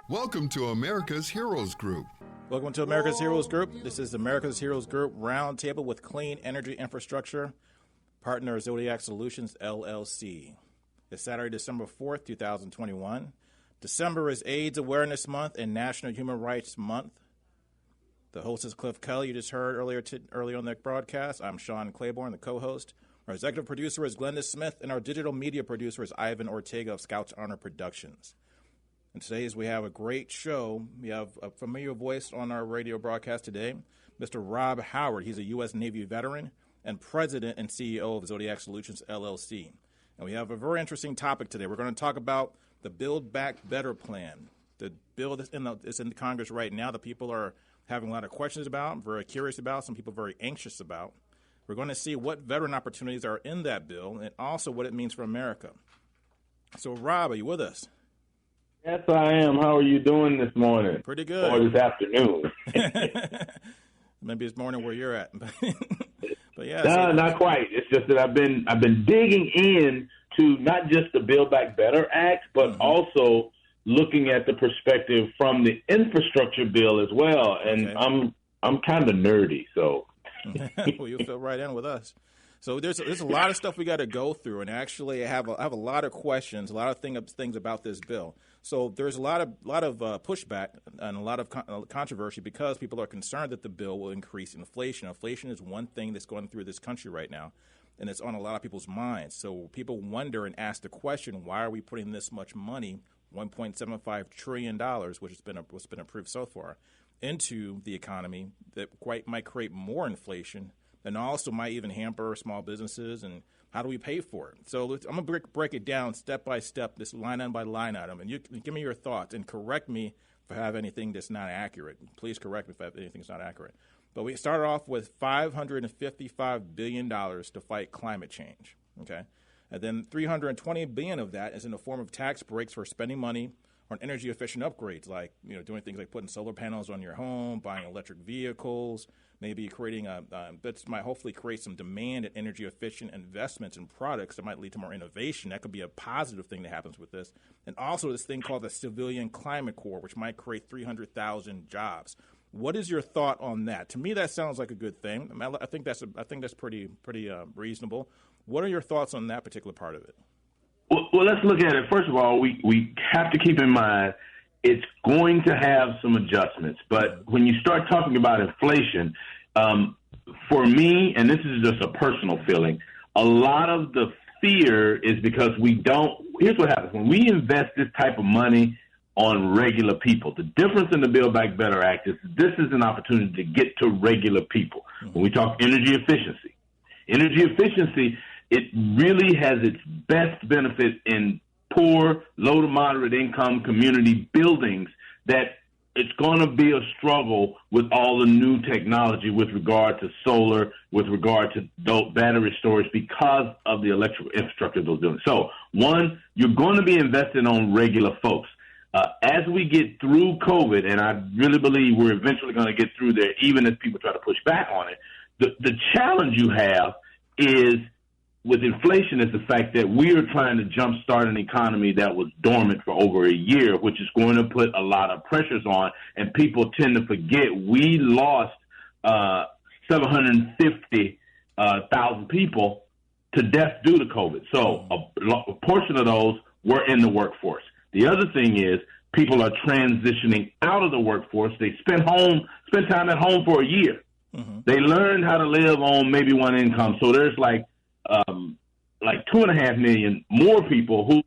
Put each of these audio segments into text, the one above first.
Welcome to America's Heroes Group. Welcome to America's Heroes Group. This is America's Heroes Group Roundtable with Clean Energy Infrastructure, partner Zodiac Solutions, LLC. It's Saturday, December 4th, 2021. December is AIDS Awareness Month and National Human Rights Month. The host is Kelley, you just heard earlier on the broadcast. I'm Sean Claiborne, the co-host. Our executive producer is Glenda Smith, and our digital media producer is Ivan Ortega of Scouts Honor Productions. And today we have a great show. We have a familiar voice on our radio broadcast today, Mr. Rob Howard. He's a U.S. Navy veteran and president and CEO of Zodiac Solutions, LLC. And we have a very interesting topic today. We're going to talk about the Build Back Better plan. The bill is in the Congress right now. The people are having a lot of questions about, very curious about, some people very anxious about. We're going to see what veteran opportunities are in that bill and also what it means for America. So, Rob, are you with us? Yes, I am. How are you doing this morning? Pretty good. Or this afternoon? Maybe it's morning where you're at. But yeah. No, not quite. It's just that I've been digging in to not just the Build Back Better Act, but also looking at the perspective from the infrastructure bill as well. And okay. I'm kind of nerdy, so. Well, you'll fit right in with us. So there's a lot of stuff we got to go through, and actually I have a lot of questions, a lot of things about this bill. So there's a lot of pushback and a lot of controversy because people are concerned that the bill will increase inflation. Inflation is one thing that's going through this country right now, and it's on a lot of people's minds. So people wonder and ask the question, why are we putting this much money, $1.75 trillion, which has been what's been approved so far, into the economy that might create more inflation and also might even hamper small businesses, and how do we pay for it? So I'm going to break it down step by step, this line item by line item, and you give me your thoughts and correct me if I have anything that's not accurate. Please correct me if anything's not accurate. But we started off with $555 billion to fight climate change, okay? And then $320 billion of that is in the form of tax breaks for spending money on energy-efficient upgrades, like doing things like putting solar panels on your home, buying electric vehicles, maybe creating that might hopefully create some demand and energy-efficient investments in products that might lead to more innovation. That could be a positive thing that happens with this. And also this thing called the Civilian Climate Corps, which might create 300,000 jobs. What is your thought on that? To me, that sounds like a good thing. I think that's pretty reasonable. What are your thoughts on that particular part of it? Well, let's look at it. First of all, we have to keep in mind it's going to have some adjustments. But when you start talking about inflation, for me, and this is just a personal feeling, a lot of the fear is because here's what happens. When we invest this type of money on regular people, the difference in the Build Back Better Act is this is an opportunity to get to regular people. When we talk energy efficiency, it really has its best benefit in poor, low to moderate income community buildings that it's going to be a struggle with all the new technology with regard to solar, with regard to battery storage because of the electrical infrastructure of those buildings. So, one, you're going to be investing on regular folks. As we get through COVID, and I really believe we're eventually going to get through there, even as people try to push back on it, the challenge you have is with inflation is the fact that we are trying to jumpstart an economy that was dormant for over a year, which is going to put a lot of pressures on, and people tend to forget we lost 750,000 people to death due to COVID. So a portion of those were in the workforce. The other thing is people are transitioning out of the workforce. They spend time at home for a year. Mm-hmm. They learned how to live on maybe one income. So there's like 2.5 million more people who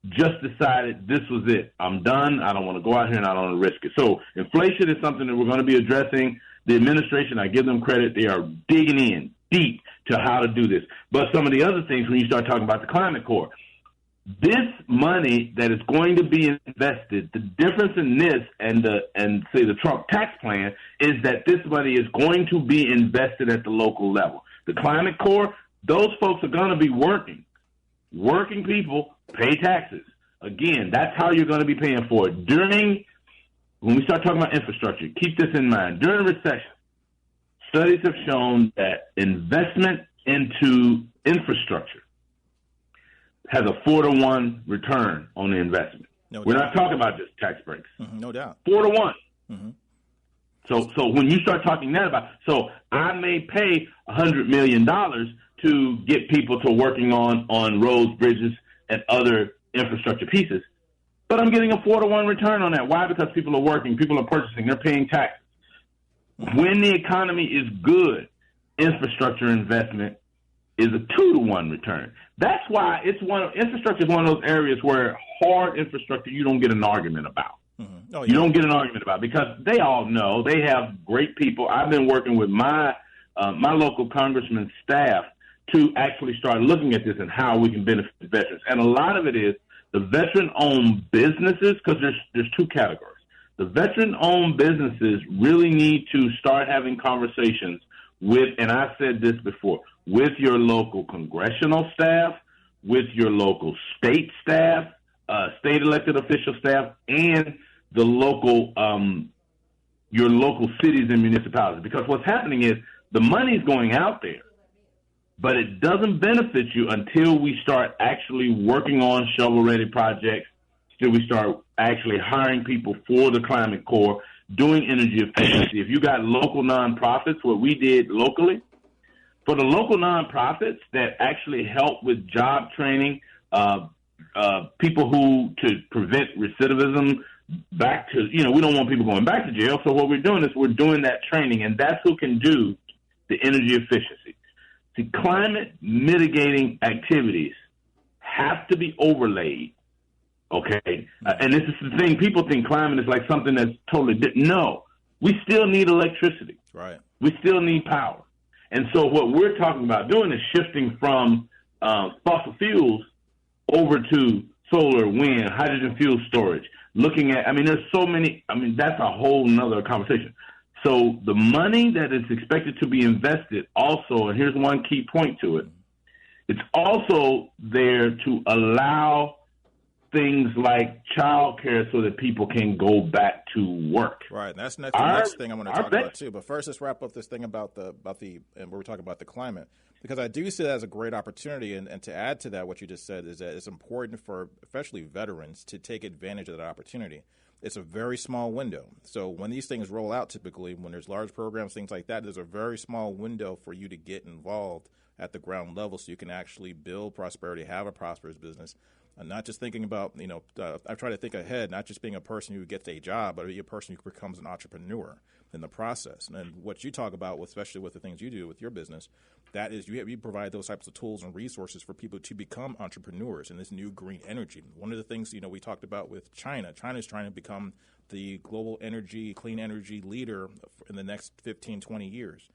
just decided this was it. I'm done. I don't want to go out here and I don't want to risk it. So inflation is something that we're going to be addressing. The administration, I give them credit. They are digging in deep to how to do this. But some of the other things, when you start talking about the Climate Corps, this money that is going to be invested, the difference in this and say the Trump tax plan is that this money is going to be invested at the local level. The Climate Corps, those folks are going to be working. Working people pay taxes. Again, that's how you're going to be paying for it. When we start talking about infrastructure, keep this in mind. During recession, studies have shown that investment into infrastructure has a 4-to-1 return on the investment. No We're doubt. not talking about just tax breaks. No doubt. 4-1. Mm-hmm. So when you start talking that about, so I may pay $100 million to get people to working on roads, bridges, and other infrastructure pieces, but I'm getting a 4-1 return on that. Why? Because people are working, people are purchasing, they're paying taxes. When the economy is good, infrastructure investment is a 2-1 return. That's why infrastructure is one of those areas where hard infrastructure you don't get an argument about. Mm-hmm. Oh, yeah. You don't get an argument about, because they all know they have great people. I've been working with my local congressman's staff to actually start looking at this and how we can benefit veterans. And a lot of it is the veteran-owned businesses, because there's two categories. The veteran-owned businesses really need to start having conversations with, and I said this before, with your local congressional staff, with your local state staff, state elected official staff, and the local, your local cities and municipalities. Because what's happening is the money's going out there, but it doesn't benefit you until we start actually working on shovel-ready projects, till we start actually hiring people for the Climate Corps, doing energy efficiency. If you got local nonprofits, what we did locally, for the local nonprofits that actually help with job training, people to prevent recidivism back to, we don't want people going back to jail. So what we're doing is we're doing that training, and that's who can do the energy efficiency. See, climate mitigating activities have to be overlaid. Okay. And this is the thing. People think climate is like something that's totally different. No, we still need electricity. Right. We still need power. And so what we're talking about doing is shifting from fossil fuels over to solar, wind, hydrogen fuel storage. Looking at, there's so many, that's a whole nother conversation. So the money that is expected to be invested also, and here's one key point to it, it's also there to allow things like childcare so that people can go back to work. Right. That's the next thing I'm going to talk about too. But first, let's wrap up this thing about the and we're talking about the climate, because I do see that as a great opportunity. And to add to that, what you just said is that it's important for especially veterans to take advantage of that opportunity. It's a very small window. So when these things roll out, typically when there's large programs, things like that, there's a very small window for you to get involved at the ground level so you can actually build prosperity, have a prosperous business. And not just thinking about, I try to think ahead, not just being a person who gets a job, but be a person who becomes an entrepreneur in the process. And what you talk about, especially with the things you do with your business, that is you provide those types of tools and resources for people to become entrepreneurs in this new green energy. One of the things, we talked about with China. China is trying to become the global clean energy leader in the next 15, 20 years.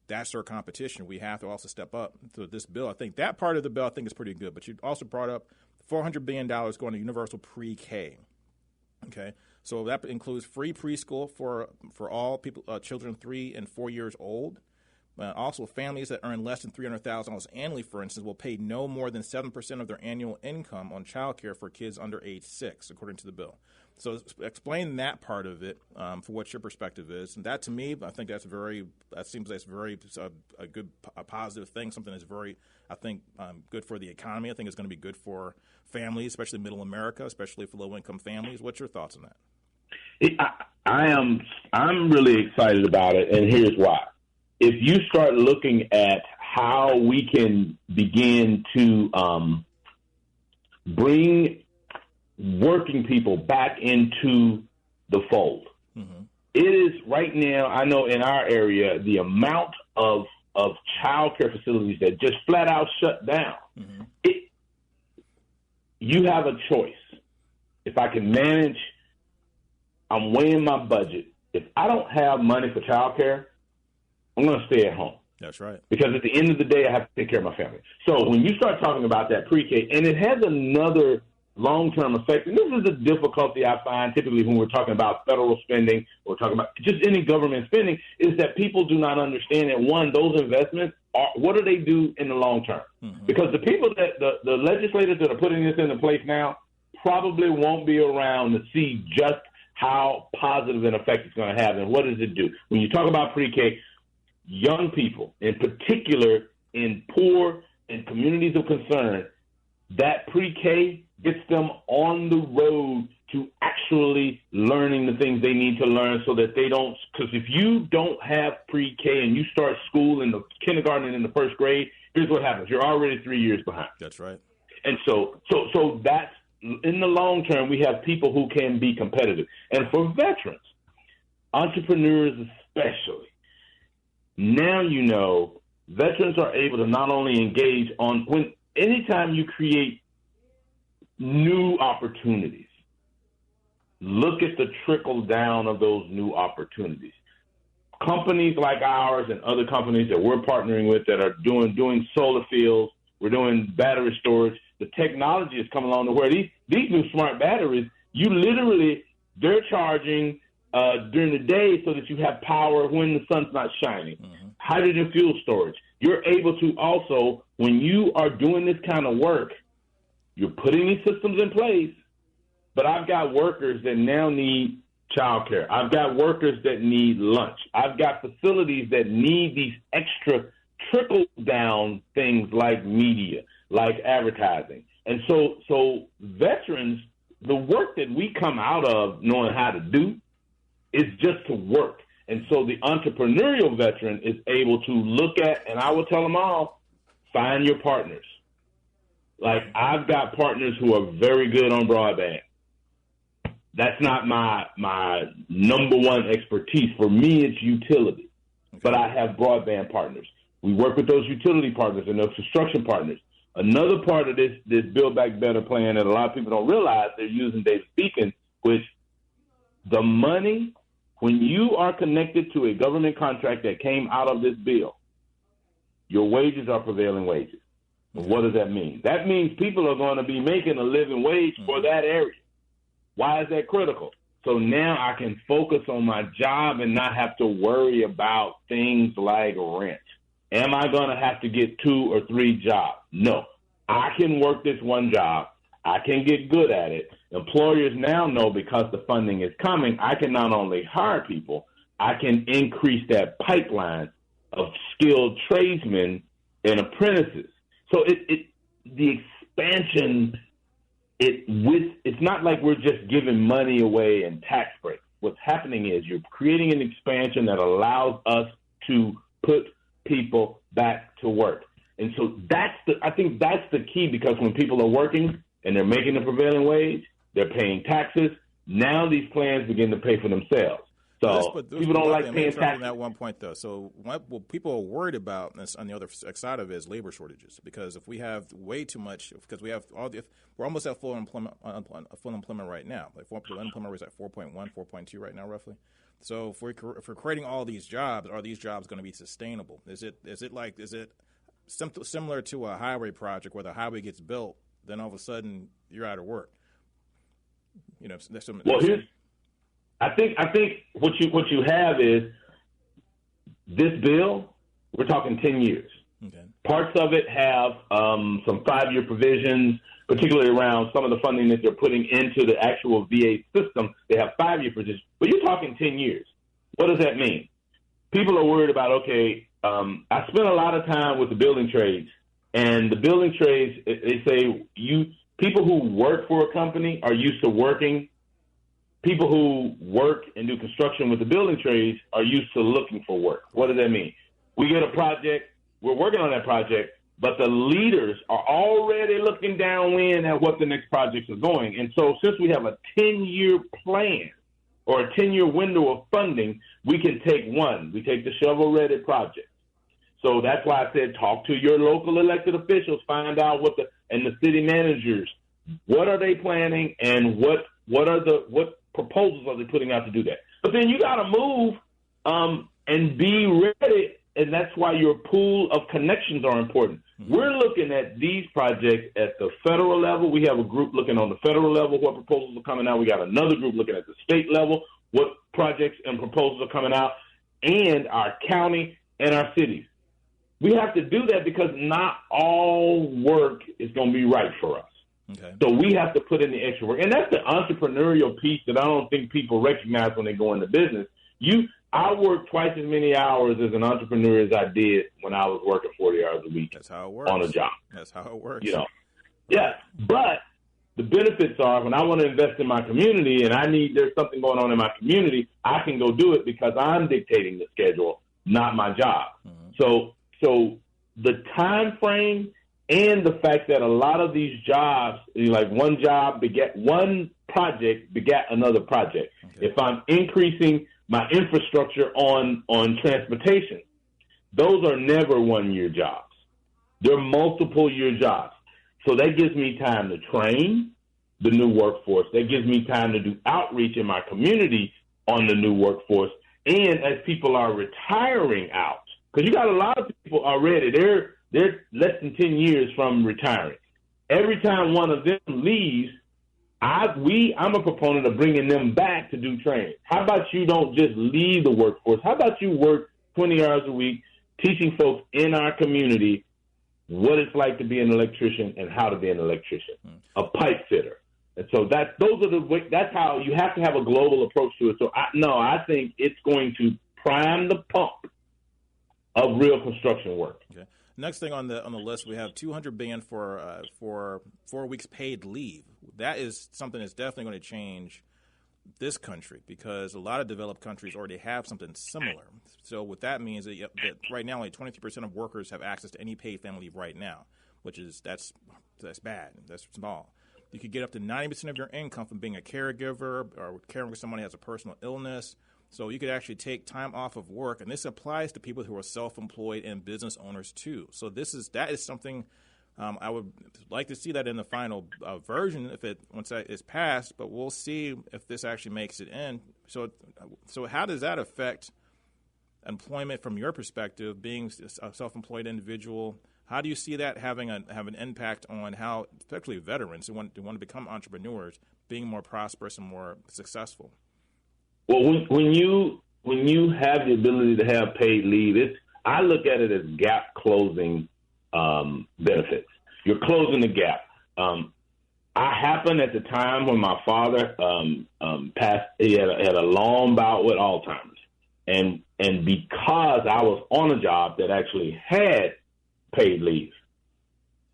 That's our competition. We have to also step up. So this bill, I think that part of the bill, I think is pretty good. But you also brought up $400 billion going to universal pre-K. Okay, so that includes free preschool for all people, children 3 and 4 years old. Also, families that earn less than $300,000 annually, for instance, will pay no more than 7% of their annual income on child care for kids under age 6, according to the bill. So explain that part of it for what your perspective is. And that, to me, I think that seems like very a good, positive thing, something that's very, I think, good for the economy. I think it's going to be good for families, especially middle America, especially for low-income families. What's your thoughts on that? I'm really excited about it, and here's why. If you start looking at how we can begin to bring working people back into the fold, it is right now, I know in our area, the amount of child care facilities that just flat out shut down. You have a choice. If I can manage, I'm weighing my budget. If I don't have money for child care, I'm going to stay at home. That's right. Because at the end of the day, I have to take care of my family. So when you start talking about that pre-K, and it has another long-term effect, and this is the difficulty I find typically when we're talking about federal spending or talking about just any government spending, is that people do not understand that, one, those investments, what do they do in the long term? Because the people that, the legislators that are putting this into place now probably won't be around to see just how positive an effect it's going to have and what does it do. When you talk about pre-K, young people, in particular in poor and communities of concern, that pre-K gets them on the road to actually learning the things they need to learn so that they don't, because if you don't have pre-K and you start school in the kindergarten and in the first grade, here's what happens. You're already 3 years behind. That's right. And so that's, in the long term, we have people who can be competitive. And for veterans, entrepreneurs especially, now you know veterans are able to not only engage on anytime you create new opportunities, look at the trickle down of those new opportunities. Companies like ours and other companies that we're partnering with that are doing solar fields, we're doing battery storage. The technology has come along to where these new smart batteries, they're charging during the day so that you have power when the sun's not shining. Mm-hmm. Hydrogen fuel storage. You're able to also, when you are doing this kind of work, you're putting these systems in place, but I've got workers that now need childcare. I've got workers that need lunch. I've got facilities that need these extra trickle-down things like media, like advertising. And so veterans, the work that we come out of knowing how to do is just to work. And so the entrepreneurial veteran is able to look at, and I will tell them all, find your partners. Like, I've got partners who are very good on broadband. That's not my number one expertise. For me, it's utility. Okay. But I have broadband partners. We work with those utility partners and those construction partners. Another part of this Build Back Better plan that a lot of people don't realize they're using David Beacon, which the money, when you are connected to a government contract that came out of this bill, your wages are prevailing wages. And what does that mean? That means people are going to be making a living wage for that area. Why is that critical? So now I can focus on my job and not have to worry about things like rent. Am I going to have to get 2 or 3 jobs? No. I can work this one job. I can get good at it. Employers now know because the funding is coming, I can not only hire people, I can increase that pipeline of skilled tradesmen and apprentices. So the expansion, it's not like we're just giving money away in tax breaks. What's happening is you're creating an expansion that allows us to put people back to work. And so I think that's the key, because when people are working and they're making the prevailing wage, they're paying taxes. Now these plans begin to pay for themselves. So people don't like paying taxes. At one point, though, so what people are worried about on the other side of it is labor shortages. Because if we have way too much, because we have we're almost at full employment right now. Like unemployment rate is at 4.1, 4.2 right now, roughly. So if we're creating all these jobs, are these jobs going to be sustainable? Is it something similar to a highway project where the highway gets built, then all of a sudden you're out of work? You know, I think what you have is this bill. We're talking 10 years. Okay. Parts of it have some 5-year provisions, particularly around some of the funding that they're putting into the actual VA system. They have 5-year provisions, but you're talking 10 years. What does that mean? People are worried about, I spent a lot of time with the building trades, and the building trades, they say people who work for a company are used to working. People who work and do construction with the building trades are used to looking for work. What does that mean? We get a project, we're working on that project, but the leaders are already looking downwind at what the next projects are going. And so since we have a 10-year plan or a 10-year window of funding, we can take we take the shovel-ready project. So that's why I said talk to your local elected officials, find out and the city managers, what are they planning and what proposals are they putting out to do that? But then you got to move and be ready, and that's why your pool of connections are important. Mm-hmm. We're looking at these projects at the federal level. We have a group looking on the federal level what proposals are coming out. We got another group looking at the state level what projects and proposals are coming out, and our county and our cities. We have to do that because not all work is going to be right for us. Okay. So we have to put in the extra work. And that's the entrepreneurial piece that I don't think people recognize when they go into business. I work twice as many hours as an entrepreneur as I did when I was working 40 hours a week. That's how it works. On a job. That's how it works. Yeah. But the benefits are when I want to invest in my community and there's something going on in my community, I can go do it because I'm dictating the schedule, not my job. So the time frame and the fact that a lot of these jobs, like one project begat another project. Okay. If I'm increasing my infrastructure on transportation, those are never 1-year jobs. They're multiple-year jobs. So that gives me time to train the new workforce. That gives me time to do outreach in my community on the new workforce. And as people are retiring out, because you got a lot of people already, they're less than 10 years from retiring. Every time one of them leaves, I'm a proponent of bringing them back to do training. How about you don't just leave the workforce? How about you work 20 hours a week teaching folks in our community what it's like to be an electrician and how to be an electrician, a pipe fitter. And so that's how you have to have a global approach to it. So I think it's going to prime the pump of real construction work. Okay. Next thing on the list, we have $200 billion for 4 weeks paid leave. That is something that's definitely going to change this country because a lot of developed countries already have something similar. So what that means is that right now only 23% of workers have access to any paid family leave right now, which is that's bad. That's small. You could get up to 90% of your income from being a caregiver or caring for someone who has a personal illness. So you could actually take time off of work, and this applies to people who are self-employed and business owners too. So that is something I would like to see that in the final version once that is passed. But we'll see if this actually makes it in. So how does that affect employment from your perspective, being a self-employed individual? How do you see that have an impact on how, especially veterans who want to become entrepreneurs, being more prosperous and more successful? Well, when you have the ability to have paid leave, I look at it as gap closing benefits. You're closing the gap. I happened at the time when my father passed. He had a long bout with Alzheimer's, and because I was on a job that actually had paid leave,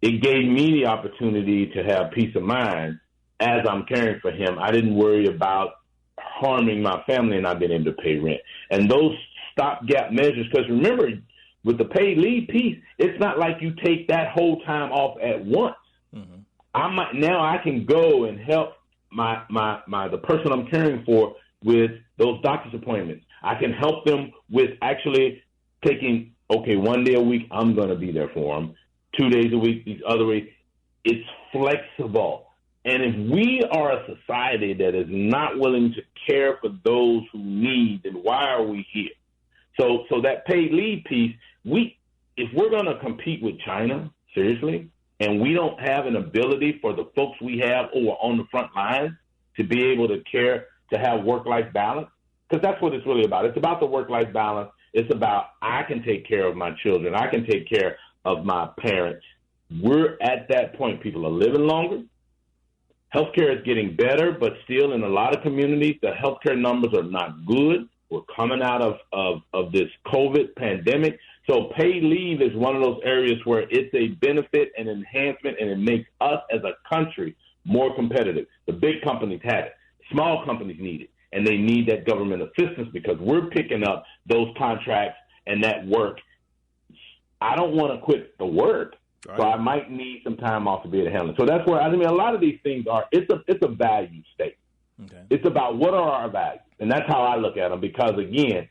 it gave me the opportunity to have peace of mind as I'm caring for him. I didn't worry about harming my family and not being able to pay rent. And those stopgap measures, because remember, with the paid leave piece, it's not like you take that whole time off at once. Mm-hmm. I can go and help the person I'm caring for with those doctor's appointments. I can help them with actually taking, 1 day a week, I'm going to be there for them. 2 days a week, these other ways. It's flexible. And if we are a society that is not willing to care for those who need, then why are we here? So that paid leave piece, if we're going to compete with China, seriously, and we don't have an ability for the folks we have who are on the front lines to be able to care, to have work-life balance, because that's what it's really about. It's about the work-life balance. It's about I can take care of my children. I can take care of my parents. We're at that point. People are living longer. Healthcare is getting better, but still in a lot of communities, the healthcare numbers are not good. We're coming out of this COVID pandemic. So paid leave is one of those areas where it's a benefit and enhancement, and it makes us as a country more competitive. The big companies have it. Small companies need it, and they need that government assistance because we're picking up those contracts and that work. I don't want to quit the work. Right. So I might need some time off to be able to handle it. So that's where, a lot of these things are, it's a value statement. Okay. It's about what are our values. And that's how I look at them because, again,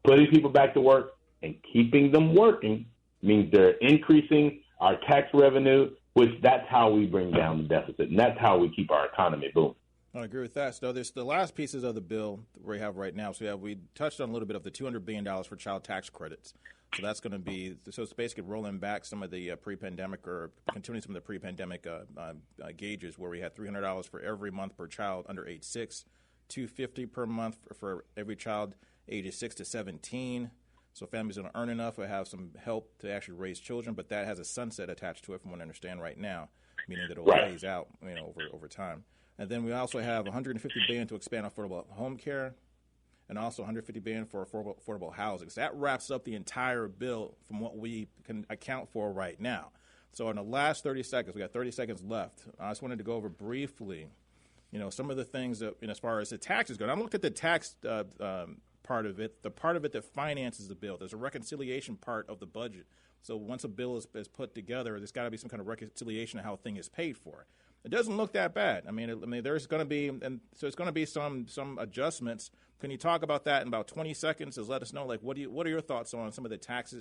putting people back to work and keeping them working means they're increasing our tax revenue, which that's how we bring down the deficit. And that's how we keep our economy booming. I agree with that. So there's the last pieces of the bill we have right now. So we touched on a little bit of the $200 billion for child tax credits. So that's going to be – so it's basically rolling back some of the pre-pandemic or continuing some of the pre-pandemic gauges where we had $300 for every month per child under age 6, $250 per month for every child ages 6 to 17. So families don't earn enough or have some help to actually raise children, but that has a sunset attached to it from what I understand right now, meaning that it will phase out over time. And then we also have $150 billion to expand affordable home care, and also $150 billion for affordable housing. So that wraps up the entire bill from what we can account for right now. So in the last 30 seconds, we got 30 seconds left. I just wanted to go over briefly, some of the things that, as far as the taxes go. And I looked at the tax part of it, the part of it that finances the bill. There's a reconciliation part of the budget. So once a bill is put together, there's got to be some kind of reconciliation of how a thing is paid for. It doesn't look that bad. I mean, there's going to be, and so it's going to be some adjustments. Can you talk about that in about 20 seconds? Just let us know, like, what are your thoughts on some of the tax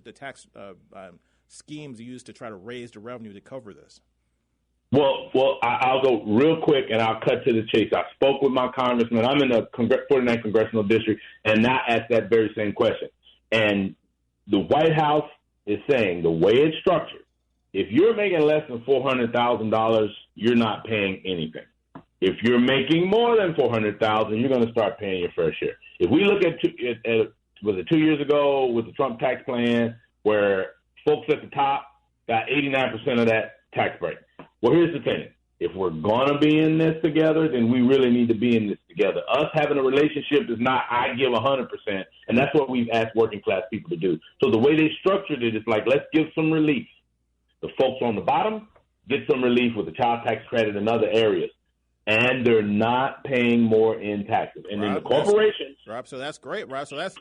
schemes used to try to raise the revenue to cover this? Well, I'll go real quick and I'll cut to the chase. I spoke with my congressman. I'm in the 49th congressional district, and I asked that very same question. And the White House is saying the way it's structured, if you're making less than $400,000, you're not paying anything. If you're making more than $400,000, you're going to start paying your fair share. If we look at was it 2 years ago with the Trump tax plan, where folks at the top got 89% of that tax break. Well, here's the thing. If we're going to be in this together, then we really need to be in this together. Us having a relationship is not I give 100%, and that's what we've asked working class people to do. So the way they structured it is like, let's give some relief. The folks on the bottom get some relief with the child tax credit and other areas, and they're not paying more in taxes. And then the corporations. Rob, so that's great, Rob. So that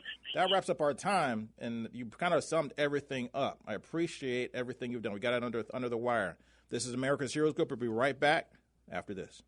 wraps up our time, and you kind of summed everything up. I appreciate everything you've done. We got it under the wire. This is America's Heroes Group. We'll be right back after this.